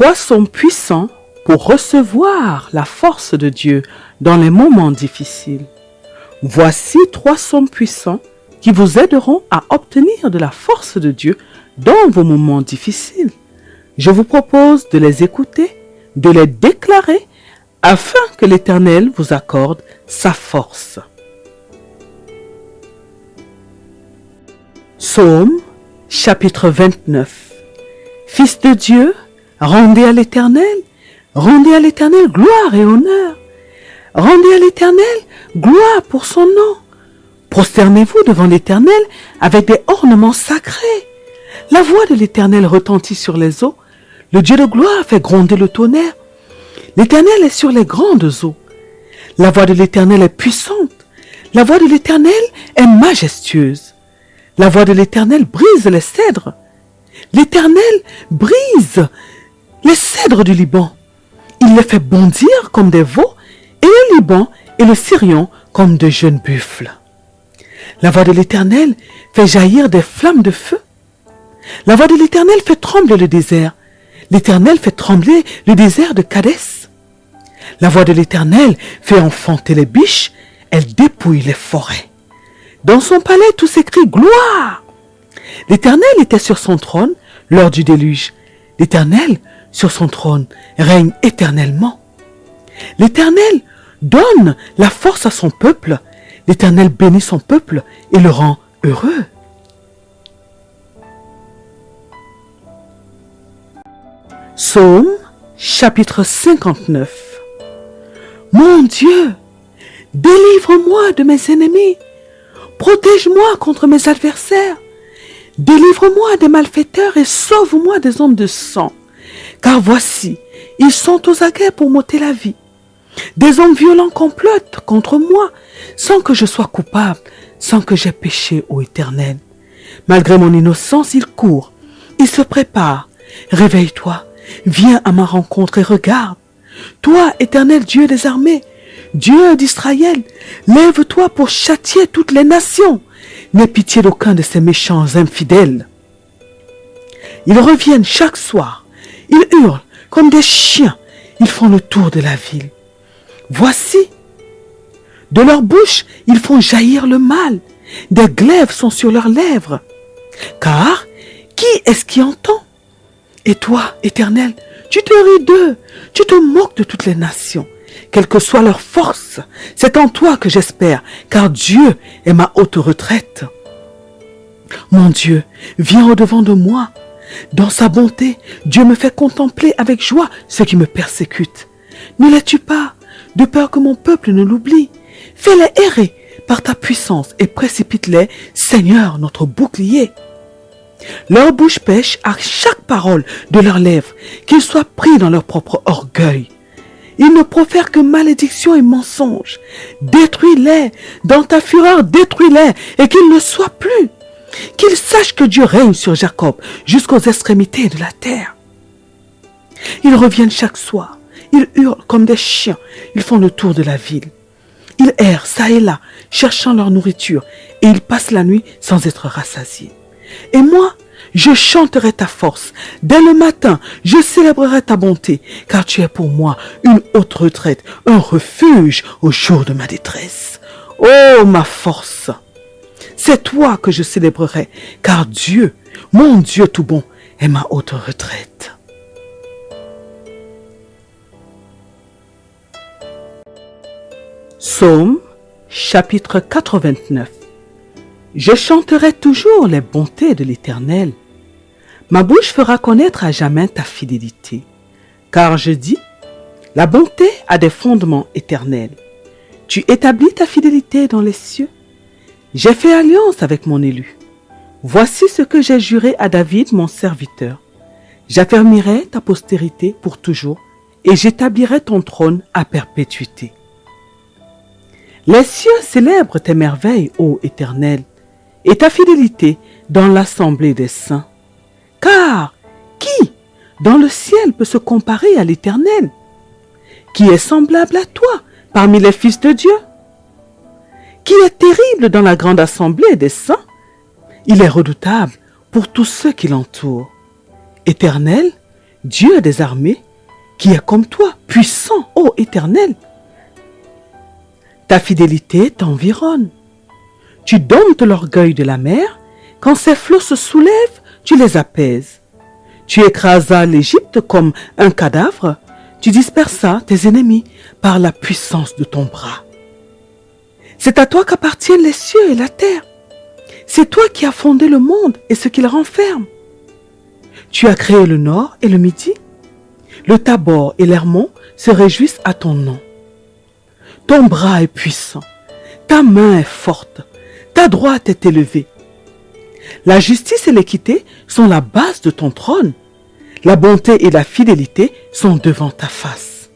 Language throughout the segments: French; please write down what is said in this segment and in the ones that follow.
Trois sont puissants pour recevoir la force de Dieu dans les moments difficiles. Voici trois sommes puissants qui vous aideront à obtenir de la force de Dieu dans vos moments difficiles. Je vous propose de les écouter, de les déclarer, afin que l'Éternel vous accorde sa force. Psaume, chapitre 29. Fils de Dieu, rendez à l'Éternel gloire et honneur. Rendez à l'Éternel gloire pour son nom. Prosternez-vous devant l'Éternel avec des ornements sacrés. La voix de l'Éternel retentit sur les eaux. Le Dieu de gloire fait gronder le tonnerre. L'Éternel est sur les grandes eaux. La voix de l'Éternel est puissante. La voix de l'Éternel est majestueuse. La voix de l'Éternel brise les cèdres. L'Éternel brise les cèdres du Liban. Il les fait bondir comme des veaux et le Liban et le Sirion comme de jeunes buffles. La voix de l'Éternel fait jaillir des flammes de feu. La voix de l'Éternel fait trembler le désert. L'Éternel fait trembler le désert de Kadès. La voix de l'Éternel fait enfanter les biches. Elle dépouille les forêts. Dans son palais, tout s'écrie gloire. L'Éternel était sur son trône lors du déluge. L'Éternel, sur son trône, règne éternellement. L'Éternel donne la force à son peuple. L'Éternel bénit son peuple et le rend heureux. Psaume, chapitre 59. Mon Dieu, délivre-moi de mes ennemis. Protège-moi contre mes adversaires. Délivre-moi des malfaiteurs et sauve-moi des hommes de sang. Car voici, ils sont aux aguets pour m'ôter la vie. Des hommes violents complotent contre moi, sans que je sois coupable, sans que j'aie péché, ô Éternel. Malgré mon innocence, ils courent, ils se préparent. Réveille-toi, viens à ma rencontre et regarde. Toi, Éternel Dieu des armées, Dieu d'Israël, lève-toi pour châtier toutes les nations. N'aie pitié d'aucun de ces méchants infidèles. Ils reviennent chaque soir. Ils hurlent comme des chiens. Ils font le tour de la ville. Voici, de leur bouche, ils font jaillir le mal. Des glaives sont sur leurs lèvres. Car, qui est-ce qui entend? Et toi, Éternel, tu te ris d'eux. Tu te moques de toutes les nations. Quelle que soit leur force, c'est en toi que j'espère, car Dieu est ma haute retraite. Mon Dieu, viens au-devant de moi. Dans sa bonté, Dieu me fait contempler avec joie ceux qui me persécutent. Ne les tue pas, de peur que mon peuple ne l'oublie. Fais-les errer par ta puissance et précipite-les, Seigneur, notre bouclier. Leur bouche pêche à chaque parole de leurs lèvres, qu'ils soient pris dans leur propre orgueil. Ils ne profèrent que malédiction et mensonges. Détruis-les, dans ta fureur, détruis-les, et qu'ils ne soient plus. Qu'ils sachent que Dieu règne sur Jacob jusqu'aux extrémités de la terre. Ils reviennent chaque soir, ils hurlent comme des chiens, ils font le tour de la ville. Ils errent çà et là, cherchant leur nourriture, et ils passent la nuit sans être rassasiés. Et moi, je chanterai ta force. Dès le matin, je célébrerai ta bonté, car tu es pour moi une haute retraite, un refuge au jour de ma détresse. Ô ma force! C'est toi que je célébrerai, car Dieu, mon Dieu tout bon, est ma haute retraite. Psaume, chapitre 89. Je chanterai toujours les bontés de l'Éternel. Ma bouche fera connaître à jamais ta fidélité. Car je dis, la bonté a des fondements éternels. Tu établis ta fidélité dans les cieux. J'ai fait alliance avec mon élu. Voici ce que j'ai juré à David, mon serviteur. J'affermirai ta postérité pour toujours et j'établirai ton trône à perpétuité. Les cieux célèbrent tes merveilles, ô Éternel, et ta fidélité dans l'assemblée des saints. Car qui, dans le ciel, peut se comparer à l'Éternel? Qui est semblable à toi parmi les fils de Dieu? Qui est terrible dans la grande assemblée des saints? Il est redoutable pour tous ceux qui l'entourent. Éternel, Dieu des armées, qui est comme toi, puissant, ô Éternel. Ta fidélité t'environne. Tu domptes l'orgueil de la mer. Quand ses flots se soulèvent, tu les apaises. Tu écrasas l'Égypte comme un cadavre. Tu dispersas tes ennemis par la puissance de ton bras. C'est à toi qu'appartiennent les cieux et la terre. C'est toi qui as fondé le monde et ce qu'il renferme. Tu as créé le nord et le midi. Le Tabor et l'Hermon se réjouissent à ton nom. Ton bras est puissant, ta main est forte, ta droite est élevée. La justice et l'équité sont la base de ton trône. La bonté et la fidélité sont devant ta face.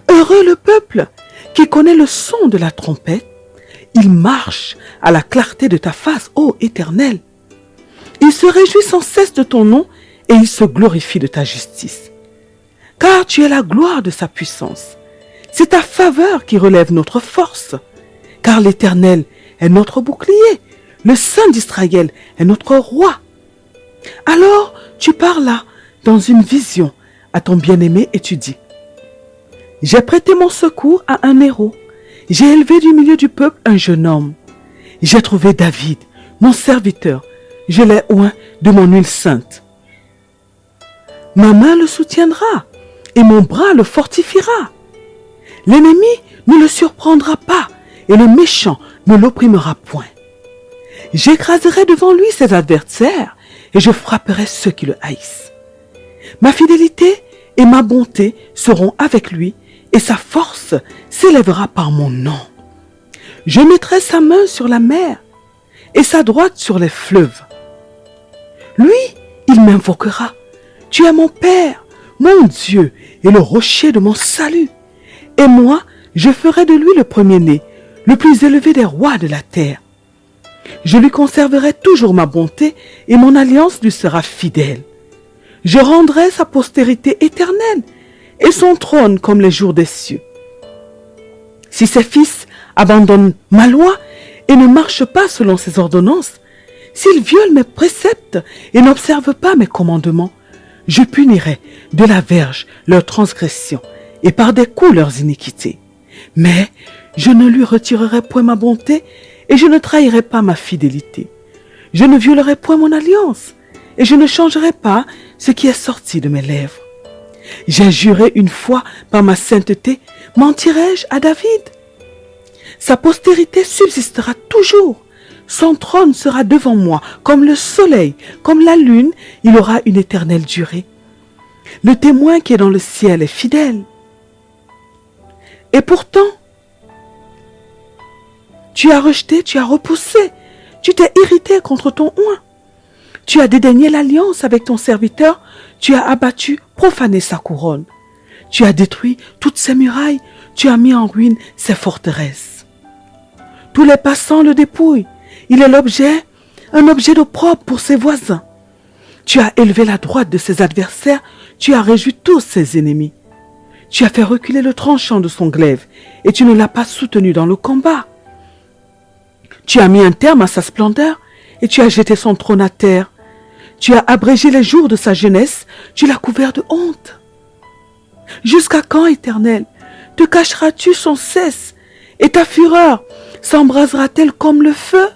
Heureux le peuple qui connaît le son de la trompette. Il marche à la clarté de ta face, ô Éternel. Il se réjouit sans cesse de ton nom et il se glorifie de ta justice. Car tu es la gloire de sa puissance. C'est ta faveur qui relève notre force. Car l'Éternel est notre bouclier. Le Saint d'Israël est notre roi. Alors tu parlas dans une vision à ton bien-aimé et tu dis: j'ai prêté mon secours à un héros. J'ai élevé du milieu du peuple un jeune homme. J'ai trouvé David, mon serviteur. Je l'ai oint de mon huile sainte. Ma main le soutiendra et mon bras le fortifiera. L'ennemi ne le surprendra pas et le méchant ne l'opprimera point. J'écraserai devant lui ses adversaires et je frapperai ceux qui le haïssent. Ma fidélité et ma bonté seront avec lui et sa force s'élèvera par mon nom. Je mettrai sa main sur la mer et sa droite sur les fleuves. Lui, il m'invoquera. Tu es mon Père, mon Dieu et le rocher de mon salut. Et moi, je ferai de lui le premier-né, le plus élevé des rois de la terre. Je lui conserverai toujours ma bonté et mon alliance lui sera fidèle. Je rendrai sa postérité éternelle et son trône comme les jours des cieux. Si ses fils abandonnent ma loi et ne marchent pas selon ses ordonnances, s'ils violent mes préceptes et n'observent pas mes commandements, je punirai de la verge leurs transgressions et par des coups leurs iniquités. Mais je ne lui retirerai point ma bonté et je ne trahirai pas ma fidélité. Je ne violerai point mon alliance et je ne changerai pas ce qui est sorti de mes lèvres. J'ai juré une fois par ma sainteté, mentirai-je à David? Sa postérité subsistera toujours. Son trône sera devant moi comme le soleil, comme la lune, il aura une éternelle durée. Le témoin qui est dans le ciel est fidèle. Et pourtant, tu as rejeté, tu as repoussé, tu t'es irrité contre ton oint. Tu as dédaigné l'alliance avec ton serviteur, tu as abattu, profané sa couronne. Tu as détruit toutes ses murailles, tu as mis en ruine ses forteresses. Tous les passants le dépouillent, il est un objet d'opprobre pour ses voisins. Tu as élevé la droite de ses adversaires, tu as réjoui tous ses ennemis. Tu as fait reculer le tranchant de son glaive et tu ne l'as pas soutenu dans le combat. Tu as mis un terme à sa splendeur et tu as jeté son trône à terre. Tu as abrégé les jours de sa jeunesse, tu l'as couvert de honte. Jusqu'à quand, Éternel, te cacheras-tu sans cesse et ta fureur s'embrasera-t-elle comme le feu?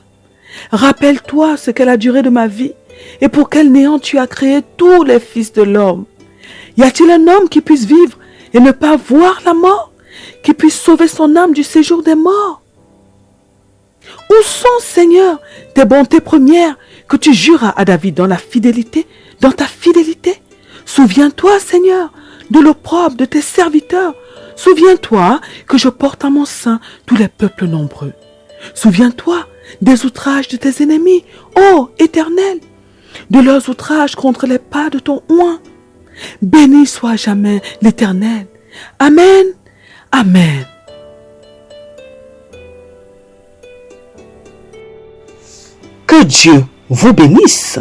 Rappelle-toi ce qu'est la durée de ma vie et pour quel néant tu as créé tous les fils de l'homme. Y a-t-il un homme qui puisse vivre et ne pas voir la mort, qui puisse sauver son âme du séjour des morts? Où sont, Seigneur, tes bontés premières que tu juras à David dans ta fidélité? Souviens-toi, Seigneur, de l'opprobre de tes serviteurs. Souviens-toi que je porte à mon sein tous les peuples nombreux. Souviens-toi des outrages de tes ennemis, ô Éternel, de leurs outrages contre les pas de ton oint. Béni soit jamais l'Éternel. Amen. Amen. Que Dieu vous bénisse.